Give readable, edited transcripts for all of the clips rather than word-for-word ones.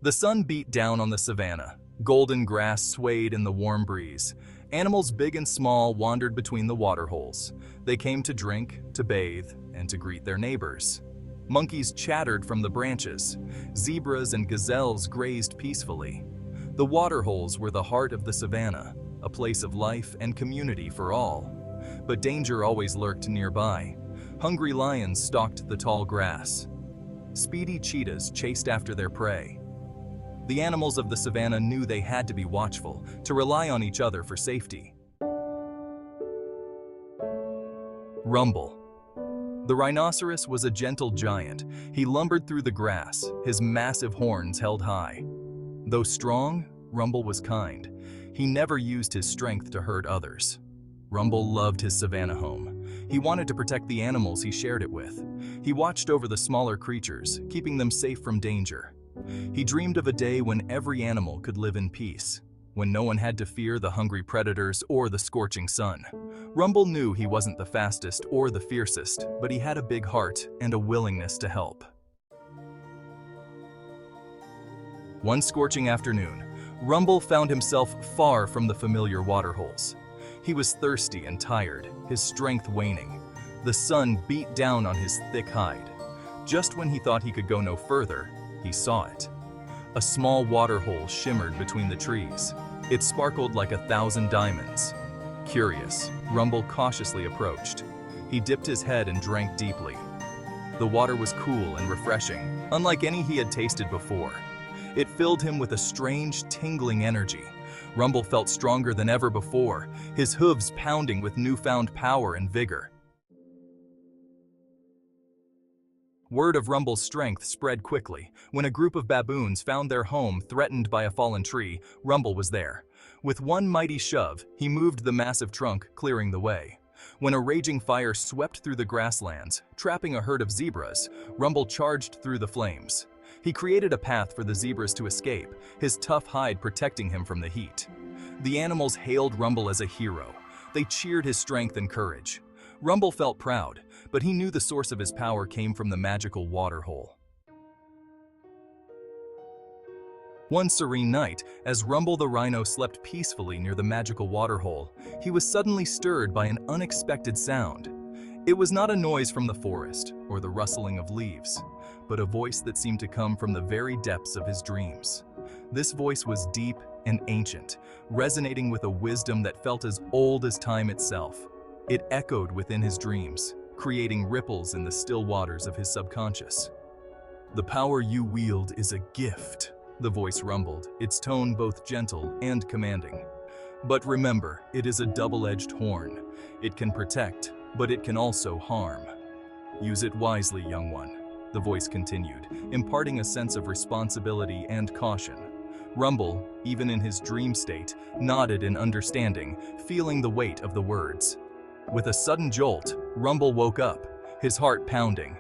The sun beat down on the savanna. Golden grass swayed in the warm breeze. Animals big and small wandered between the water holes. They came to drink, to bathe, and to greet their neighbors. Monkeys chattered from the branches. Zebras and gazelles grazed peacefully. The water holes were the heart of the savanna, a place of life and community for all. But danger always lurked nearby. Hungry lions stalked the tall grass. Speedy cheetahs chased after their prey. The animals of the savanna knew they had to be watchful, to rely on each other for safety. Rumble. The rhinoceros was a gentle giant. He lumbered through the grass, his massive horns held high. Though strong, Rumble was kind. He never used his strength to hurt others. Rumble loved his savanna home. He wanted to protect the animals he shared it with. He watched over the smaller creatures, keeping them safe from danger. He dreamed of a day when every animal could live in peace, when no one had to fear the hungry predators or the scorching sun. Rumble knew he wasn't the fastest or the fiercest, but he had a big heart and a willingness to help. One scorching afternoon, Rumble found himself far from the familiar waterholes. He was thirsty and tired, his strength waning. The sun beat down on his thick hide. Just when he thought he could go no further, he saw it. A small waterhole shimmered between the trees. It sparkled like 1,000 diamonds. Curious, Rumble cautiously approached. He dipped his head and drank deeply. The water was cool and refreshing, unlike any he had tasted before. It filled him with a strange, tingling energy. Rumble felt stronger than ever before, his hooves pounding with newfound power and vigor. Word of Rumble's strength spread quickly. When a group of baboons found their home threatened by a fallen tree, Rumble was there. With one mighty shove, he moved the massive trunk, clearing the way. When a raging fire swept through the grasslands, trapping a herd of zebras, Rumble charged through the flames. He created a path for the zebras to escape, his tough hide protecting him from the heat. The animals hailed Rumble as a hero. They cheered his strength and courage. Rumble felt proud, but he knew the source of his power came from the magical waterhole. One serene night, as Rumble the Rhino slept peacefully near the magical waterhole, he was suddenly stirred by an unexpected sound. It was not a noise from the forest or the rustling of leaves, but a voice that seemed to come from the very depths of his dreams. This voice was deep and ancient, resonating with a wisdom that felt as old as time itself. It echoed within his dreams, creating ripples in the still waters of his subconscious. "The power you wield is a gift," the voice rumbled, its tone both gentle and commanding. "But remember, it is a double-edged horn. It can protect, but it can also harm. Use it wisely, young one," the voice continued, imparting a sense of responsibility and caution. Rumble, even in his dream state, nodded in understanding, feeling the weight of the words. With a sudden jolt, Rumble woke up, his heart pounding.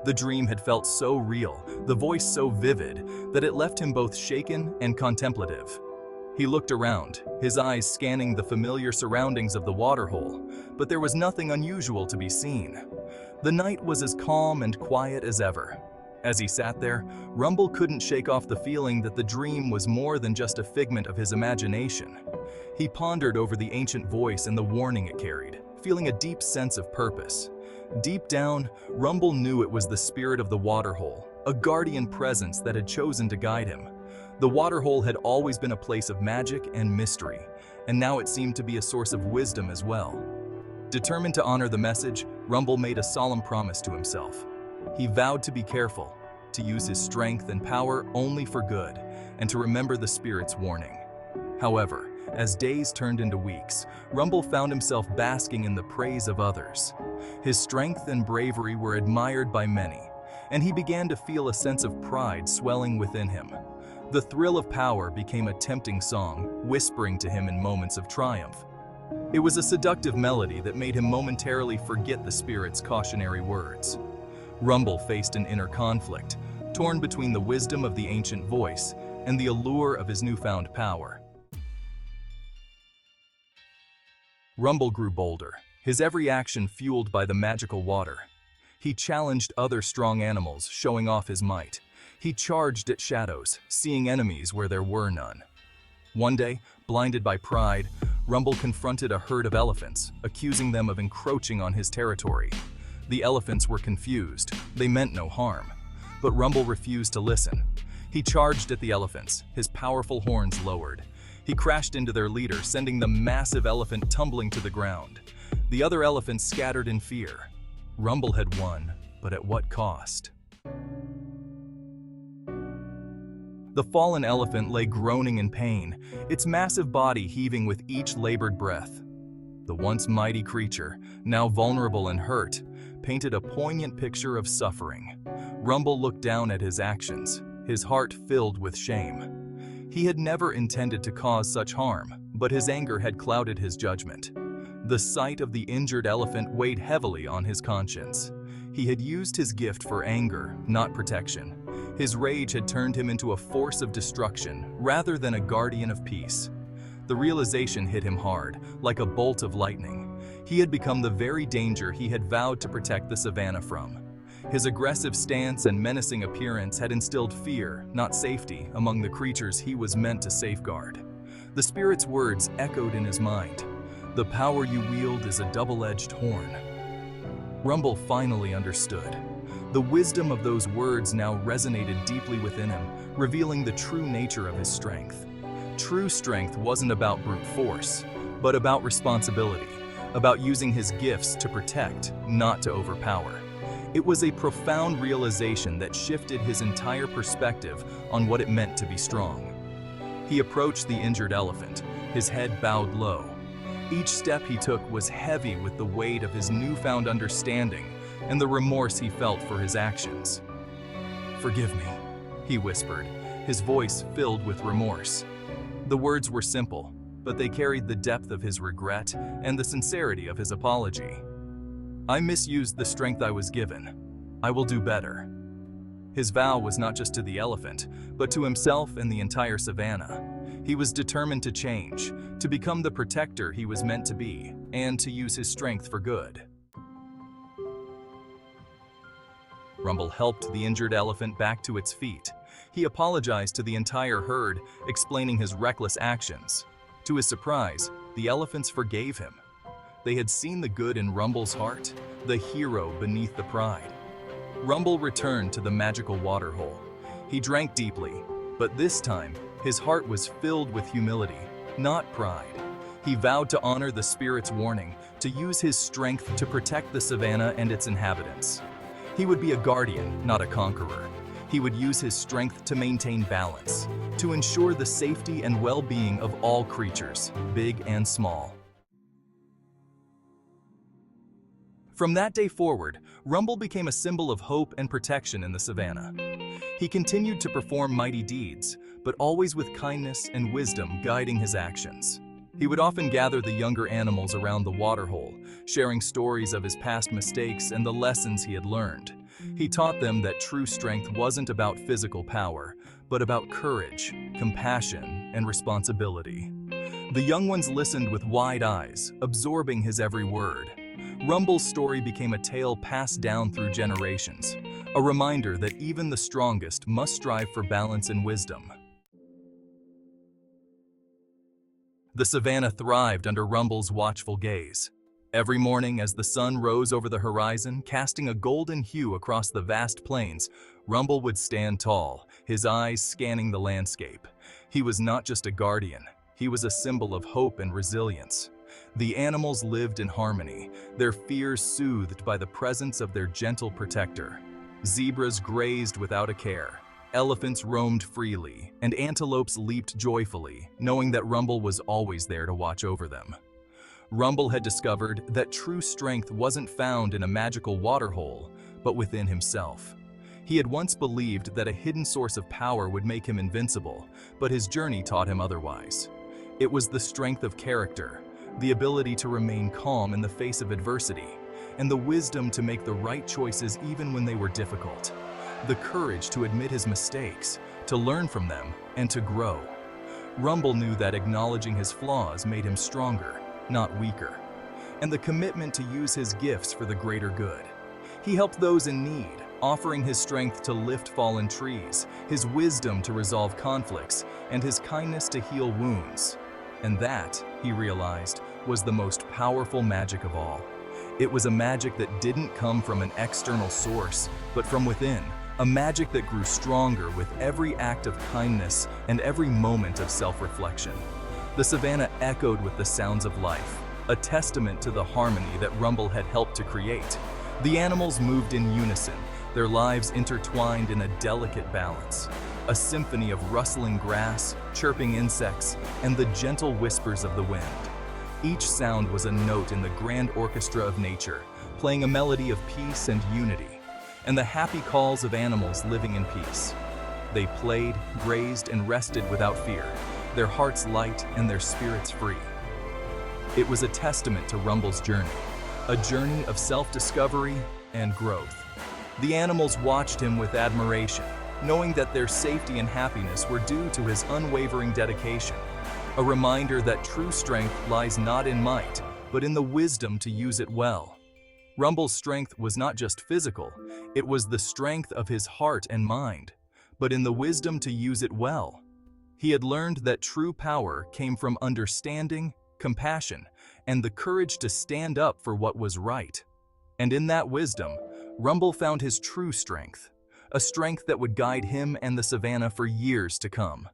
The dream had felt so real, the voice so vivid, that it left him both shaken and contemplative. He looked around, his eyes scanning the familiar surroundings of the waterhole, but there was nothing unusual to be seen. The night was as calm and quiet as ever. As he sat there, Rumble couldn't shake off the feeling that the dream was more than just a figment of his imagination. He pondered over the ancient voice and the warning it carried, feeling a deep sense of purpose. Deep down, Rumble knew it was the spirit of the waterhole, a guardian presence that had chosen to guide him. The waterhole had always been a place of magic and mystery, and now it seemed to be a source of wisdom as well. Determined to honor the message, Rumble made a solemn promise to himself. He vowed to be careful, to use his strength and power only for good, and to remember the spirit's warning. However, as days turned into weeks, Rumble found himself basking in the praise of others. His strength and bravery were admired by many, and he began to feel a sense of pride swelling within him. The thrill of power became a tempting song, whispering to him in moments of triumph. It was a seductive melody that made him momentarily forget the spirit's cautionary words. Rumble faced an inner conflict, torn between the wisdom of the ancient voice and the allure of his newfound power. Rumble grew bolder, his every action fueled by the magical water. He challenged other strong animals, showing off his might. He charged at shadows, seeing enemies where there were none. One day, blinded by pride, Rumble confronted a herd of elephants, accusing them of encroaching on his territory. The elephants were confused. They meant no harm. But Rumble refused to listen. He charged at the elephants, his powerful horns lowered. He crashed into their leader, sending the massive elephant tumbling to the ground. The other elephants scattered in fear. Rumble had won, but at what cost? The fallen elephant lay groaning in pain, its massive body heaving with each labored breath. The once mighty creature, now vulnerable and hurt, painted a poignant picture of suffering. Rumble looked down at his actions, his heart filled with shame. He had never intended to cause such harm, but his anger had clouded his judgment. The sight of the injured elephant weighed heavily on his conscience. He had used his gift for anger, not protection. His rage had turned him into a force of destruction rather than a guardian of peace. The realization hit him hard, like a bolt of lightning. He had become the very danger he had vowed to protect the savannah from. His aggressive stance and menacing appearance had instilled fear, not safety, among the creatures he was meant to safeguard. The spirit's words echoed in his mind. "The power you wield is a double-edged horn." Rumble finally understood. The wisdom of those words now resonated deeply within him, revealing the true nature of his strength. True strength wasn't about brute force, but about responsibility, about using his gifts to protect, not to overpower. It was a profound realization that shifted his entire perspective on what it meant to be strong. He approached the injured elephant, his head bowed low. Each step he took was heavy with the weight of his newfound understanding and the remorse he felt for his actions. "Forgive me," he whispered, his voice filled with remorse. The words were simple, but they carried the depth of his regret and the sincerity of his apology. "I misused the strength I was given. I will do better." His vow was not just to the elephant, but to himself and the entire savannah. He was determined to change, to become the protector he was meant to be, and to use his strength for good. Rumble helped the injured elephant back to its feet. He apologized to the entire herd, explaining his reckless actions. To his surprise, the elephants forgave him. They had seen the good in Rumble's heart, the hero beneath the pride. Rumble returned to the magical waterhole. He drank deeply, but this time, his heart was filled with humility, not pride. He vowed to honor the spirit's warning, to use his strength to protect the savannah and its inhabitants. He would be a guardian, not a conqueror. He would use his strength to maintain balance, to ensure the safety and well-being of all creatures, big and small. From that day forward, Rumble became a symbol of hope and protection in the savannah. He continued to perform mighty deeds, but always with kindness and wisdom guiding his actions. He would often gather the younger animals around the waterhole, sharing stories of his past mistakes and the lessons he had learned. He taught them that true strength wasn't about physical power, but about courage, compassion, and responsibility. The young ones listened with wide eyes, absorbing his every word. Rumble's story became a tale passed down through generations, a reminder that even the strongest must strive for balance and wisdom. The savannah thrived under Rumble's watchful gaze. Every morning as the sun rose over the horizon, casting a golden hue across the vast plains, Rumble would stand tall, his eyes scanning the landscape. He was not just a guardian, he was a symbol of hope and resilience. The animals lived in harmony, their fears soothed by the presence of their gentle protector. Zebras grazed without a care. Elephants roamed freely, and antelopes leaped joyfully, knowing that Rumble was always there to watch over them. Rumble had discovered that true strength wasn't found in a magical waterhole, but within himself. He had once believed that a hidden source of power would make him invincible, but his journey taught him otherwise. It was the strength of character, the ability to remain calm in the face of adversity, and the wisdom to make the right choices even when they were difficult. The courage to admit his mistakes, to learn from them, and to grow. Rumble knew that acknowledging his flaws made him stronger, not weaker, and the commitment to use his gifts for the greater good. He helped those in need, offering his strength to lift fallen trees, his wisdom to resolve conflicts, and his kindness to heal wounds. And that, he realized, was the most powerful magic of all. It was a magic that didn't come from an external source, but from within, a magic that grew stronger with every act of kindness and every moment of self-reflection. The savanna echoed with the sounds of life, a testament to the harmony that Rumble had helped to create. The animals moved in unison, their lives intertwined in a delicate balance, a symphony of rustling grass, chirping insects, and the gentle whispers of the wind. Each sound was a note in the grand orchestra of nature, playing a melody of peace and unity, and the happy calls of animals living in peace. They played, grazed, and rested without fear, their hearts light and their spirits free. It was a testament to Rumble's journey, a journey of self-discovery and growth. The animals watched him with admiration, knowing that their safety and happiness were due to his unwavering dedication, a reminder that true strength lies not in might, but in the wisdom to use it well. Rumble's strength was not just physical, it was the strength of his heart and mind, but in the wisdom to use it well. He had learned that true power came from understanding, compassion, and the courage to stand up for what was right. And in that wisdom, Rumble found his true strength, a strength that would guide him and the savanna for years to come.